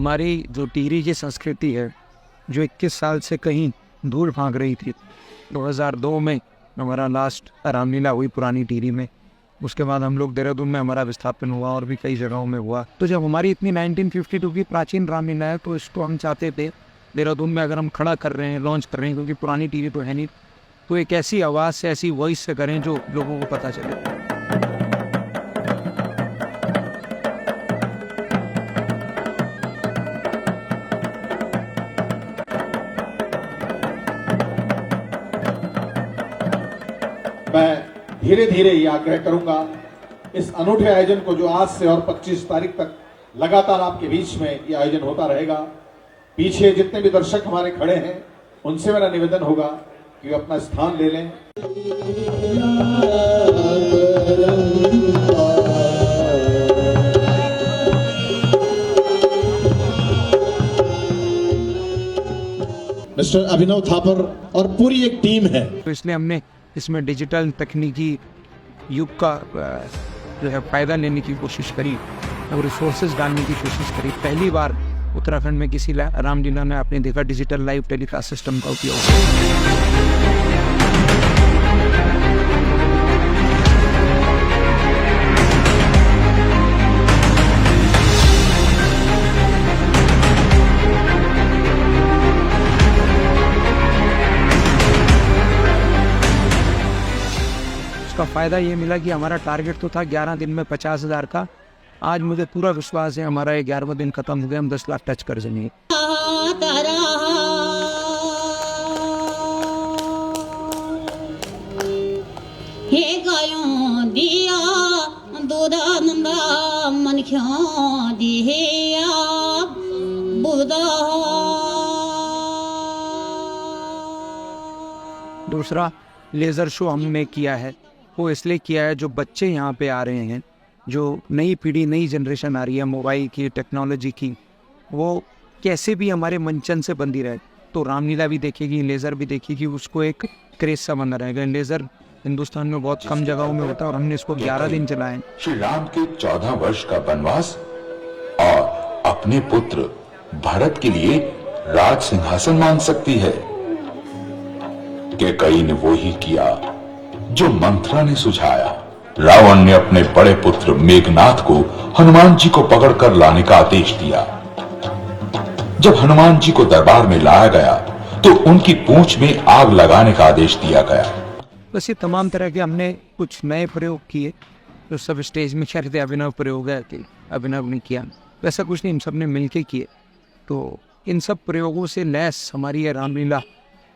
हमारी जो टिहरी की संस्कृति है, जो 21 साल से कहीं दूर भाग रही थी। 2002 में हमारा लास्ट रामलीला हुई पुरानी टिहरी में। उसके बाद हम लोग देहरादून में हमारा विस्थापन हुआ और भी कई जगहों में हुआ। तो जब हमारी इतनी 1952 की प्राचीन रामलीला है, तो इसको हम चाहते थे देहरादून में अगर हम खड़ा कर रहे हैं, लॉन्च कर रहे हैं, क्योंकि पुरानी टिहरी तो है नहीं, तो एक ऐसी आवाज़ से, ऐसी वॉइस से करें जो लोगों को पता चले। मैं धीरे धीरे ये आग्रह करूंगा, इस अनूठे आयोजन को जो आज से और 25 तारीख तक लगातार आपके बीच में ये आयोजन होता रहेगा, पीछे जितने भी दर्शक हमारे खड़े हैं उनसे मेरा निवेदन होगा कि अपना स्थान ले लें। मिस्टर अभिनव थापर और पूरी एक टीम है। तो इसलिए हमने इसमें डिजिटल तकनीकी युग का जो है फ़ायदा लेने की कोशिश करी और रिसोर्सेज डालने की कोशिश करी। पहली बार उत्तराखंड में किसी रामलीला में आपने देखा डिजिटल लाइव टेलीकास्ट सिस्टम का उपयोग। का फ़ायदा ये मिला कि हमारा टारगेट तो था 11 दिन में 50,000 का। आज मुझे पूरा विश्वास है हमारा ये 11वां दिन खत्म हो गया, हम 10 लाख टच कर जाएंगे। दूसरा लेज़र शो हमने किया है, वो इसलिए किया है जो बच्चे यहाँ पे आ रहे हैं, जो नई पीढ़ी, नई जनरेशन आ रही है मोबाइल की, टेक्नोलॉजी की, वो कैसे भी हमारे मंचन से बंधी रहे। तो रामलीला भी देखेगी, लेज़र भी देखेगी, उसको एक क्रेज सा बना रहेगा। लेज़र हिंदुस्तान में बहुत कम जगहों में होता है और हमने इसको 11 दिन चलाए। श्री राम के 14 वर्ष का वनवास और अपने पुत्र भरत के लिए राज सिंहासन मांग सकती है कि कई ने वो ही किया जो मंथरा ने सुझाया। रावण ने अपने बड़े पुत्र मेघनाथ को हनुमान जी को पकड़कर लाने का आदेश दिया। जब हनुमान जी को दरबार में लाया गया तो उनकी पूंछ में आग लगाने का आदेश दिया गया। बस ये तमाम तरह के हमने कुछ नए प्रयोग किए, जो सब स्टेज में कह रहे थे अभिनव प्रयोग है कि अभिनव ने किया, वैसा कुछ नहीं, हम सब ने मिलके किए। तो इन सब प्रयोगों से लैस हमारी ये रामलीला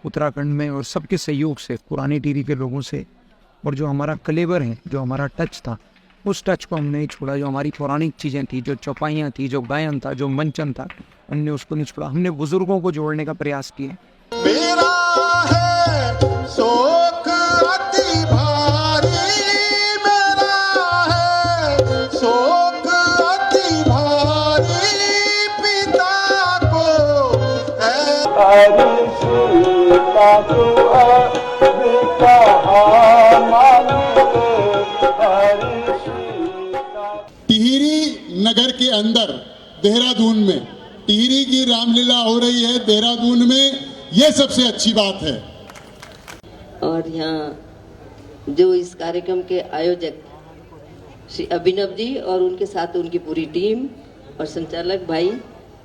उत्तराखंड में और सबके सहयोग से, पुरानी टिहरी के लोगों से, और जो हमारा कलेवर है, जो हमारा टच था, उस टच को हमने नहीं छोड़ा। जो हमारी पौराणिक चीज़ें थी, जो चौपाइयाँ थी, जो गायन था, जो मंचन था, हमने उसको नहीं छोड़ा। हमने बुजुर्गों को जोड़ने का प्रयास किया। मेरा है शोक अति भारी, मेरा है शोक अति भारी, पिता को टिहरी नगर के अंदर देहरादून में टिहरी की रामलीला हो रही है। देहरादून में ये सबसे अच्छी बात है। और यहाँ जो इस कार्यक्रम के आयोजक श्री अभिनव जी और उनके साथ उनकी पूरी टीम और संचालक भाई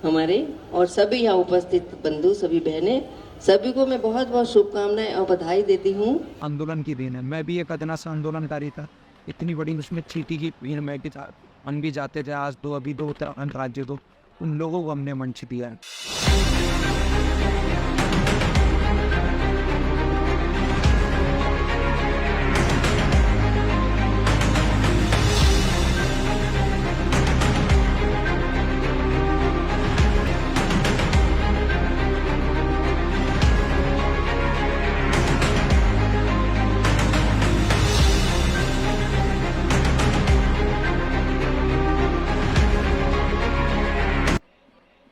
हमारे और सभी यहाँ उपस्थित बंधु, सभी बहनें, सभी को मैं बहुत बहुत शुभकामनाएं और बधाई देती हूँ। आंदोलन की देन है। मैं भी एक अदना सा आंदोलनकारी था, इतनी बड़ी उसमें चीटी की भीड़ में भी था, हम भी जाते थे। आज अभी दो उत्तराखंड राज्य, तो उन लोगों को हमने मंच दिया है।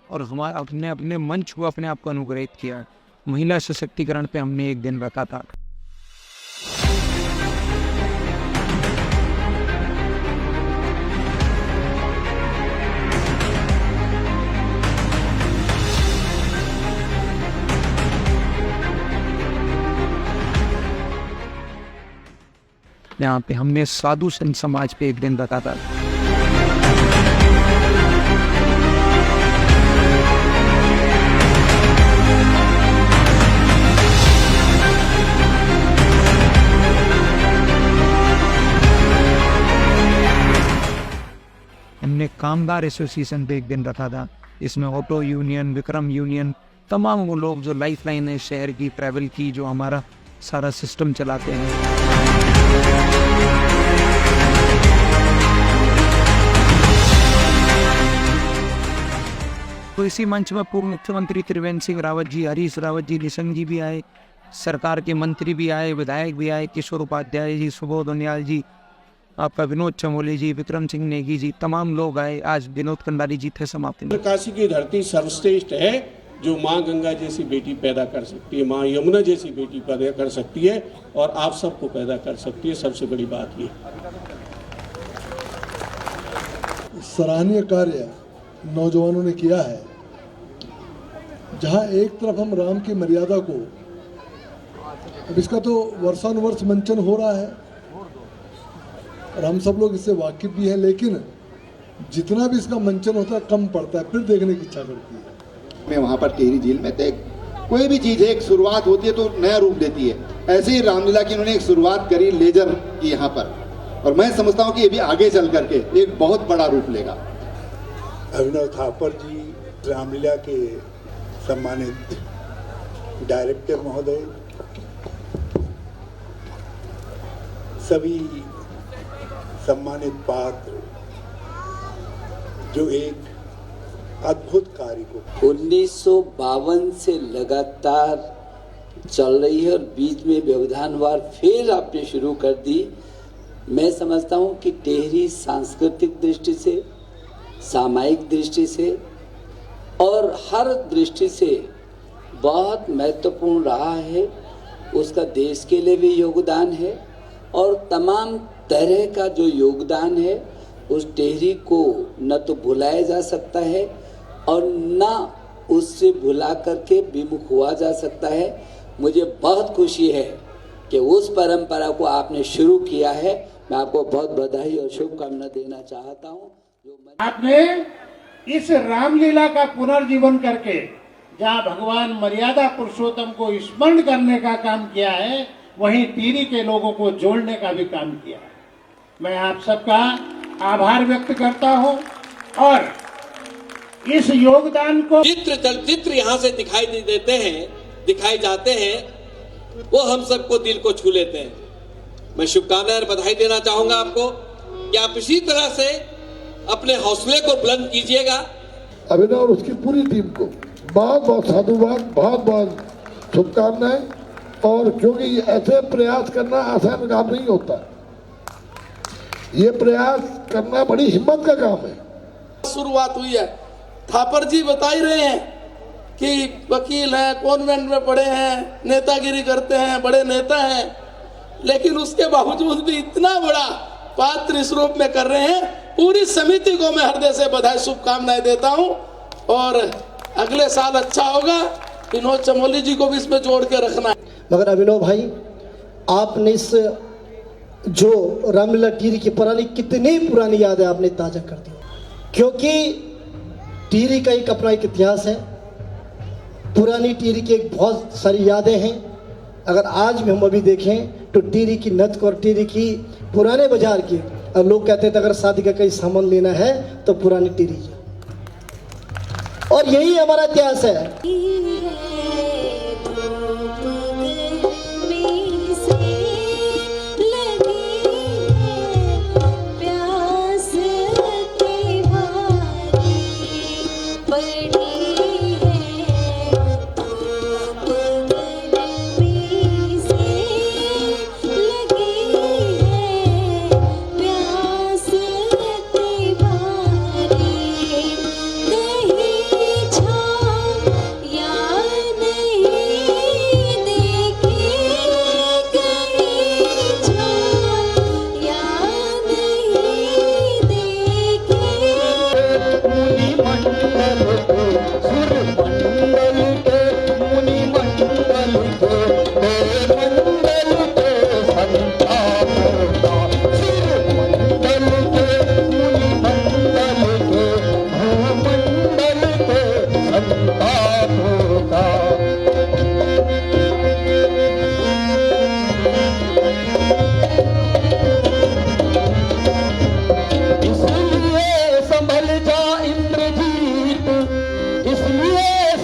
और हमारा अपने मंच को अपने आप को अनुग्रहित किया। महिला सशक्तिकरण पे हमने एक दिन रखा था। यहाँ पे हमने साधु संत समाज पे एक दिन रखा था। हमने कामगार एसोसिएशन पे एक दिन रखा था। इसमें ऑटो यूनियन, विक्रम यूनियन, तमाम वो लोग जो लाइफ लाइन है शहर की, ट्रैवल की, जो हमारा सारा सिस्टम चलाते हैं। तो इसी मंच में पूर्व मुख्यमंत्री त्रिवेंद्र सिंह रावत जी, हरीश रावत जी, निशंक जी भी आए, सरकार के मंत्री भी आए, विधायक भी आए, किशोर उपाध्याय जी, सुबोध उनियाल जी, आपका विनोद चमोली जी, विक्रम सिंह नेगी जी, तमाम लोग आए। आज विनोद कंडारी जी थे समाप्ति। काशी की धरती सर्वश्रेष्ठ है, जो माँ गंगा जैसी बेटी पैदा कर सकती है, माँ यमुना जैसी बेटी पैदा कर सकती है, और आप सबको पैदा कर सकती है। सबसे बड़ी बात ये सराहनीय कार्य नौजवानों ने किया है। जहां एक तरफ हम राम की मर्यादा को, अब इसका तो वर्षानुवर्ष मंचन हो रहा है और हम सब लोग इससे वाकिफ भी हैं, लेकिन जितना भी इसका मंचन होता है कम पड़ता है, फिर देखने की इच्छा करती है। मैं वहाँ पर टिहरी झील में थे। कोई भी चीज़ है, एक शुरुआत होती है तो नया रूप देती है। ऐसे ही रामलीला की उन्होंने एक शुरुआत करी लेजर की यहाँ पर, और मैं समझता हूँ कि ये भी आगे चल करके एक बहुत बड़ा रूप लेगा। अभिनव थापर जी, रामलीला के सम्मानित डायरेक्टर महोदय, सभी सम्मानित पात्र जो एक अद्भुत कार्य को 1952 से लगातार चल रही है और बीच में व्यवधानवार फिर आपने शुरू कर दी। मैं समझता हूँ कि टिहरी सांस्कृतिक दृष्टि से, सामाजिक दृष्टि से और हर दृष्टि से बहुत महत्वपूर्ण रहा है। उसका देश के लिए भी योगदान है और तमाम तरह का जो योगदान है उस टिहरी को न तो भुलाया जा सकता है और न उससे भुला करके विमुख हुआ जा सकता है। मुझे बहुत खुशी है कि उस परंपरा को आपने शुरू किया है। मैं आपको बहुत बधाई और शुभकामना देना चाहता हूँ। आपने इस रामलीला का पुनर्जीवन करके जहाँ भगवान मर्यादा पुरुषोत्तम को स्मरण करने का काम किया है, वहीं टिहरी के लोगों को जोड़ने का भी काम किया है। मैं आप सबका आभार व्यक्त करता हूं और इस योगदान को चलचित्र यहाँ से दिखाई जाते हैं, वो हम सबको दिल को छू लेते हैं। मैं शुभकामनाएं और बधाई देना चाहूंगा आपको कि आप इसी तरह से अपने हौसले को बुलंद कीजिएगा। अभिनव और उसकी पूरी टीम को बहुत बहुत साधुवाद, बहुत बहुत शुभकामनाएं। और क्योंकि ऐसे प्रयास करना आसान काम नहीं होता, ये प्रयास करना बड़ी हिम्मत का काम है। शुरुआत हुई है। थापर जी बता ही रहे हैं कि वकील हैं, कॉन्वेंट में पढ़े हैं, नेतागिरी करते हैं, बड़े नेता हैं, लेकिन उसके बावजूद भी इतना बड़ा पात्र इस रूप में कर रहे हैं। पूरी समिति को मैं हृदय से बधाई, शुभकामनाएं देता हूं और अगले साल अच्छा होगा। विनोद चमोली जी को भी इसमें जोड़ के रखना है। मगर अभिनव भाई, आपने इस जो रामलीला टिहरी की कितनी पुरानी याद है आपने ताजा कर दी, क्योंकि टिहरी का एक अपना एक इतिहास है। पुरानी टिहरी की एक बहुत सारी यादें हैं। अगर आज भी हम अभी देखें तो टिहरी की नत और टिहरी की पुराने बाजार की, और लोग कहते थे अगर शादी का कहीं सामान लेना है तो पुरानी टिहरी, और यही हमारा इतिहास है।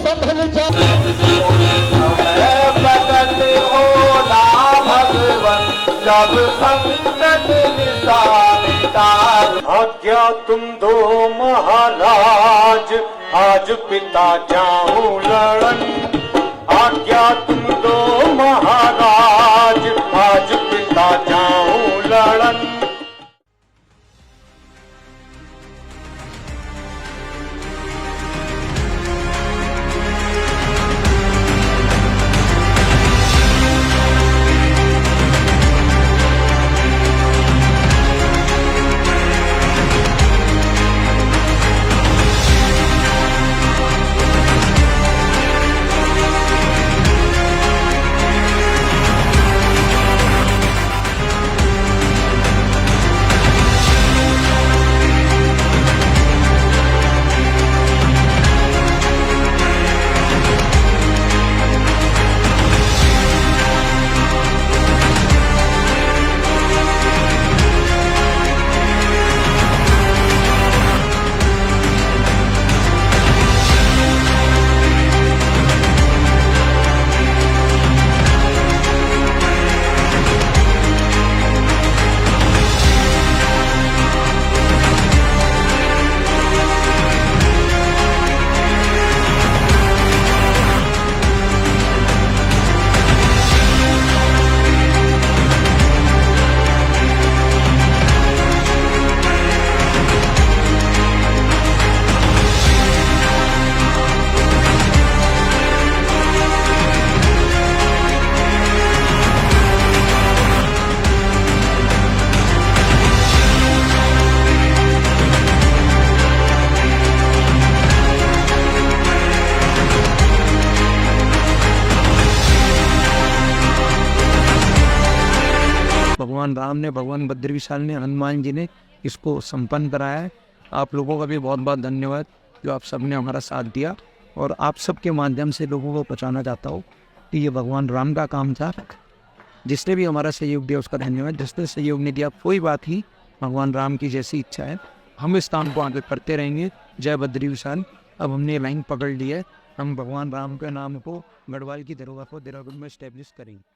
संभल जा जब संकट आज्ञा तुम दो महाराज, आज पिता जाऊं लड़न। आज्ञा तुम दो महाराज, आज पिता जाऊं लड़न। भगवान राम ने, भगवान बद्री विशाल ने, हनुमान जी ने इसको संपन्न कराया है। आप लोगों का भी बहुत बहुत धन्यवाद जो आप सब ने हमारा साथ दिया, और आप सब के माध्यम से लोगों को पहुँचाना चाहता हूँ कि ये भगवान राम का काम था। जिसने भी हमारा सहयोग दिया उसका धन्यवाद, जिसने सहयोग नहीं दिया कोई बात नहीं, भगवान राम की जैसी इच्छा है हम इस काम को आगे करते रहेंगे। जय बद्री विशाल। अब हमने लाइन पकड़ ली है, हम भगवान राम के नाम को गढ़वाल की धरोहर को देहरादून में स्टैब्लिश करेंगे।